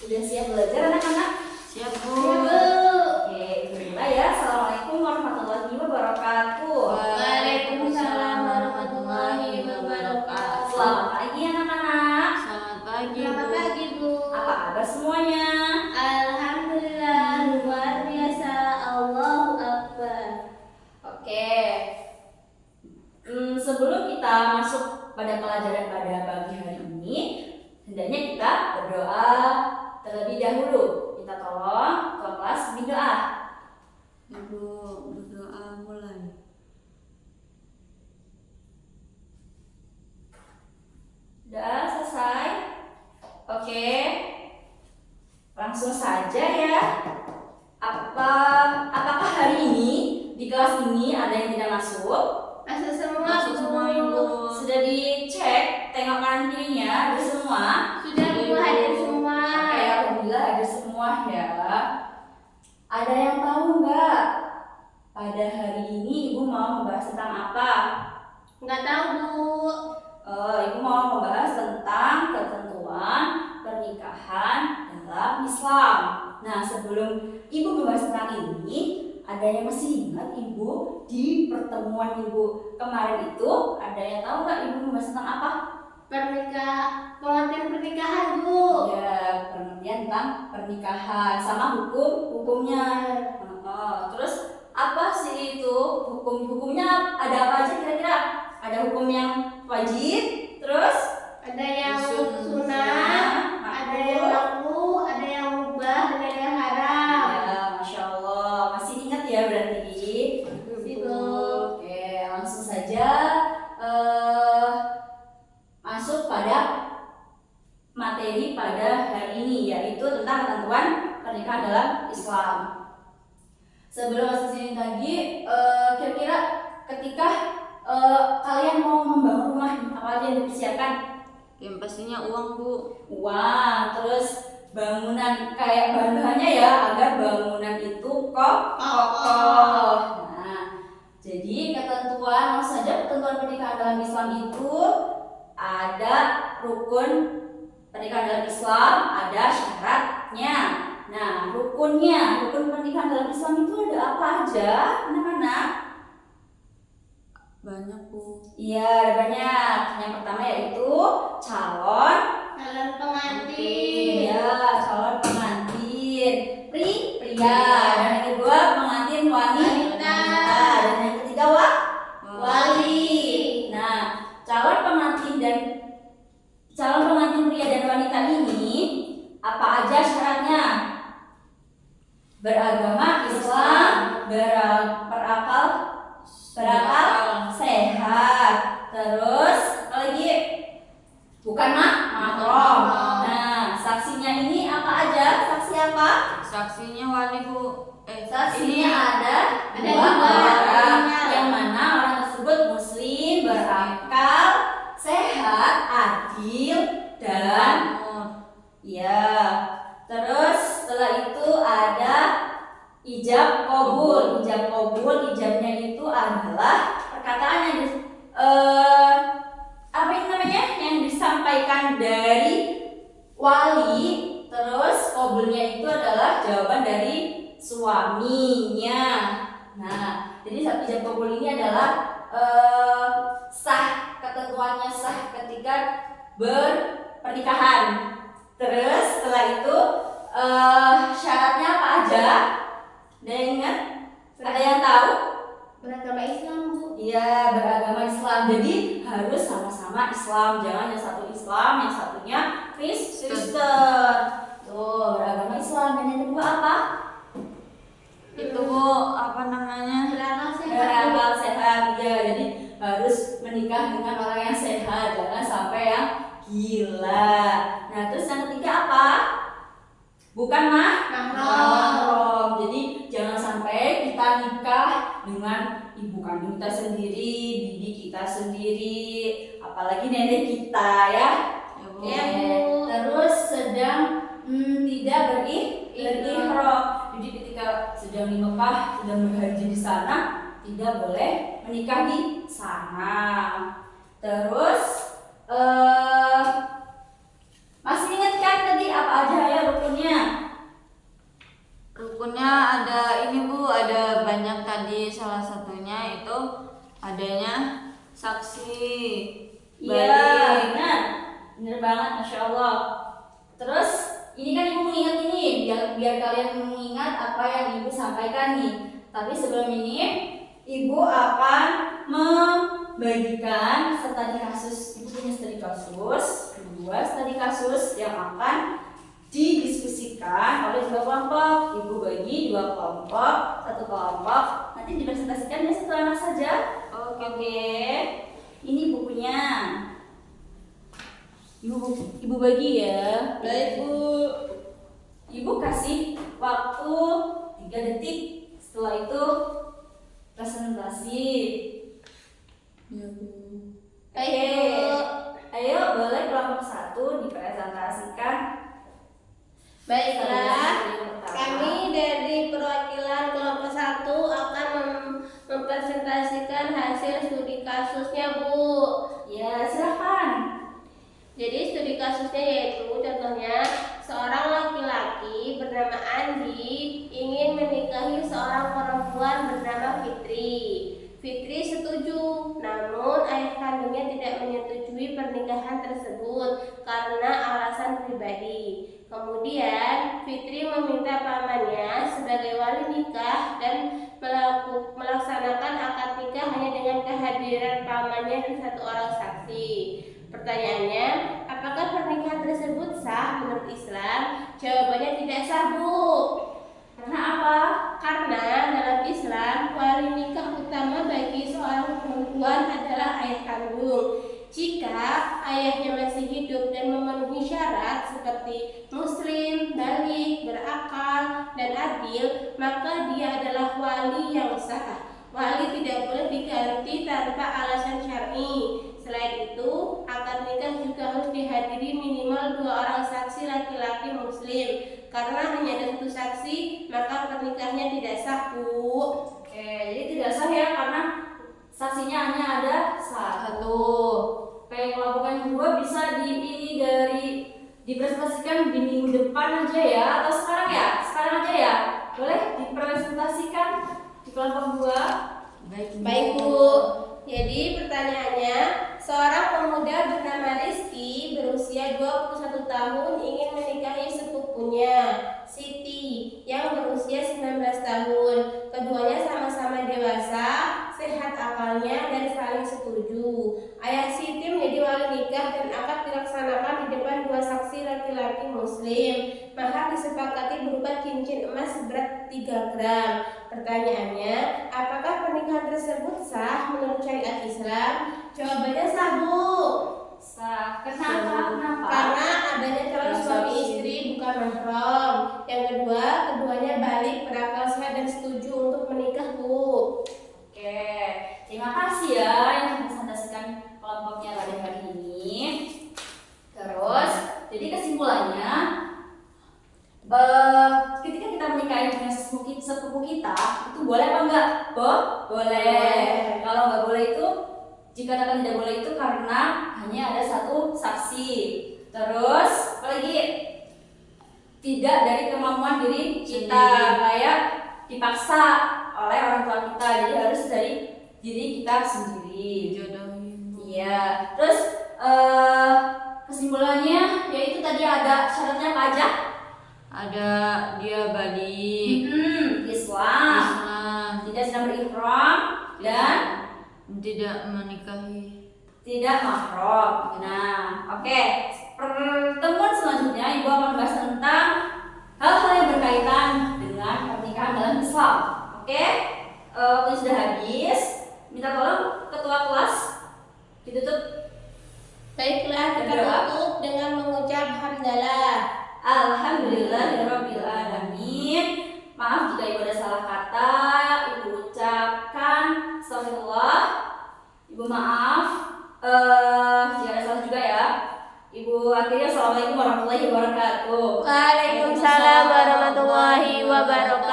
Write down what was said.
Udah siap belajar anak-anak? Siap, Bu. Siap, Bu. Oke, Ibu mulai ya. Assalamualaikum warahmatullahi wabarakatuh. Waalaikumsalam warahmatullahi wabarakatuh. Selamat pagi anak-anak. Selamat pagi, Selamat Bu. pagi, Bu. Apa kabar semuanya? Alhamdulillah, luar biasa. Allahu Akbar. Oke. Sebelum kita masuk pada pelajaran pada pagi hari ini, hendaknya kita berdoa terlebih dahulu. Kita tolong ke kelas berdoa. Ibu berdoa mulai. Udah selesai? Oke. Langsung saja ya. Apakah hari ini di kelas ini ada yang tidak masuk? Masuk semua, Masuk semua, Ibu. Sudah dicek, tengok kanan kirinya, ada semua. Sudah, Bu, hadir semua. Oke, alhamdulillah ada semua ya. Ada yang tahu nggak? Pada hari ini Ibu mau membahas tentang apa? Nggak tahu, Bu. Ibu mau membahas tentang ketentuan pernikahan dalam Islam. Nah, sebelum Ibu membahas tentang ini, ada yang masih ingat Ibu di pertemuan Ibu kemarin itu? Ada yang tahu nggak Ibu membahas tentang apa? Pengantin pernikahan, Bu. Ya, pengertian tentang pernikahan sama hukumnya. Terus apa sih itu hukumnya? Ada apa aja kira-kira? Ada hukum yang wajib, terus Ada yang Sunnah, sunnah, ada yang makruh, ada yang mubah, dan ada yang haram. ya, masya Allah, masih ingat ya berarti. Ibu. Oke, langsung saja masuk pada materi pada hari ini, yaitu tentang ketentuan pernikahan dalam Islam. Sebelum masuk sini tadi, kira-kira ketika kalian mau membangun rumah, apa aja yang dipersiapkan? Yang pastinya uang, Bu. Uang, terus bangunan kayak bahan-bahannya ya, agar bangunan itu kokoh. Nah, jadi ketentuan, langsung saja ketentuan pernikahan dalam Islam itu ada rukun pernikahan dalam Islam, ada syaratnya. Nah, rukun pernikahan dalam Islam itu ada apa aja, anak-anak? Banyak, Bu. Iya, ada banyak. Yang pertama yaitu calon pengantin. Iya, calon pengantin pria. Dan yang kedua pengantin wanita. Dan yang ketiga wali. Nah, calon pengantin pria dan wanita ini apa aja syaratnya? Beragama Islam, berakal sehat. Terus apa lagi? Bukan mahram. Nah, saksinya ini apa aja? Saksi apa? Saksinya wali, Bu. Saksinya ada dua orang, orang. yang mana orang tersebut muslim, berakal, sehat, adil, dan ya. Terus setelah itu ada ijab qabul. Ijabnya itu adalah perkataan yang disampaikan dari wali, terus qabulnya itu adalah jawaban dari suaminya. Nah, jadi ijab qabul ini adalah ketentuannya sah ketika berpernikahan. Terus setelah itu syaratnya apa aja? Ada yang ingat? Ada yang tahu? Beragama Islam, Bu. Iya, beragama Islam. Jadi harus sama-sama Islam. Jangan yang satu Islam, yang satunya Kristen. Tuh, beragama Islam. Dan yang kedua apa? Itu, Bu, apa namanya? Berakal sehat. Berakal sehat. Ya, jadi harus menikah dengan orang yang sehat. Jangan sampai yang gila. Nah, terus yang ketiga apa? Bukan mahram. Jadi jangan sampai kita nikah dengan ibu kandung kita sendiri, bibi kita sendiri, apalagi nenek kita ya. Ya, Bu. Ya, Bu. Terus sedang tidak berihram. Jadi ketika sedang di Mekah, sedang berhaji di sana, tidak boleh menikah di sana. Terus masih ingat kan tadi apa aja ya rukunnya? Bener banget, Masya Allah. Terus ini kan ibu mengingat ini, biar kalian mengingat apa yang ibu sampaikan nih. Tapi sebelum ini, ibu akan membagikan studi kasus. Ibu punya studi kasus, 2 studi kasus yang akan didiskusikan oleh 2 kelompok. Ibu bagi 2 kelompok, 1 kelompok nanti dipresentasikan ya 1 anak saja. Oke. Ini bukunya. Ibu bagi ya. Baik, Bu. Ibu kasih waktu 3 detik. Setelah itu presentasi. Ya, Bu. Oke. Ayo boleh kelompok 1 dipresentasikan. Baiklah, kami dari perwakilan kelompok 1 akan mempresentasikan hasil studi kasusnya, Bu. Ya, silakan. Jadi studi kasusnya yaitu contohnya seorang laki-laki bernama Andi ingin menikahi seorang perempuan bernama Fitri. Fitri setuju, namun ayah kandungnya tidak menyetujui pernikahan tersebut karena alasan pribadi. Kemudian Fitri meminta pamannya sebagai wali nikah dan melaksanakan akad nikah hanya dengan kehadiran pamannya dan 1 orang saksi. Pertanyaannya, apakah pernikahan tersebut sah menurut Islam? Jawabannya tidak sah, Bu. Karena apa? Karena dalam Islam, wali nikah utama bagi seorang perempuan adalah ayah kandung. Jika ayahnya masih hidup dan memenuhi syarat seperti muslim, baligh, berakal, dan adil, maka dia adalah wali yang sah. Wali tidak boleh diganti tanpa alasan syar'i. Selain itu, akad nikah juga harus dihadiri minimal 2 orang saksi laki-laki muslim. Karena hanya ada 1 saksi, maka pernikahannya tidak sah, Bu. Oke, jadi tidak sah ya karena saksinya hanya ada 1. Oke, kelompok yang 2 bisa dipresentasikan di minggu depan aja ya, atau sekarang ya? Sekarang aja ya. Boleh dipresentasikan di kelompok 2. Baik, Bu. Jadi pertanyaannya, seorang pemuda bernama Rizky berusia 21 tahun ingin menikahi sepupunya, Siti, yang berusia 19 tahun. Keduanya sama-sama dewasa, sehat akalnya, dan saling setuju. Ayah Siti menjadi wali nikah dan akad dilaksanakan di depan 2 saksi laki-laki muslim. Mahar disepakati berupa cincin emas seberat 3 gram. Pertanyaannya, apakah pernikahan tersebut sah menurut syariat Islam? Jawabannya sah, Bu. Sah. Kenapa? Karena adanya calon suami istri bukan mahram. Yang kedua, keduanya balik, berakal sehat dan setuju untuk menikah, Bu. Oke, terima kasih ya yang mempresentasikan kelompoknya pada hari ini. Terus, jadi kesimpulannya, ketika kita menikahi dengan sepupu kita, itu boleh apa enggak? Boleh. Kalau enggak boleh itu, jika kata tidak boleh itu karena hanya ada 1 saksi. Terus, apalagi tidak dari kemampuan diri kita, kayak dipaksa oleh orang tua kita, jadi harus dari diri kita sendiri. Jodohin. Iya. Terus kesimpulannya yaitu tadi ada syaratnya apa aja? Ada dia balik. Islam. Tidak sedang berihram dan Tidak menikahi. tidak mahram. Nah, oke. Pertemuan selanjutnya Ibu akan membahas tentang hal-hal yang berkaitan dengan pernikahan dalam Islam. Oke? Waktu sudah habis. Minta tolong ketua kelas ditutup. Baiklah, kita Berdoa. tutup dengan mengucap hamdalah. Alhamdulillahirabbil alamin. Maaf jika Ibu ada salah kata, Ibu ucapkan astagfirullah. Ibu maaf. Jika ada salah juga ya. Ibu akhirnya assalamualaikum warahmatullahi wabarakatuh. Waalaikumsalam warahmatullahi wabarakatuh.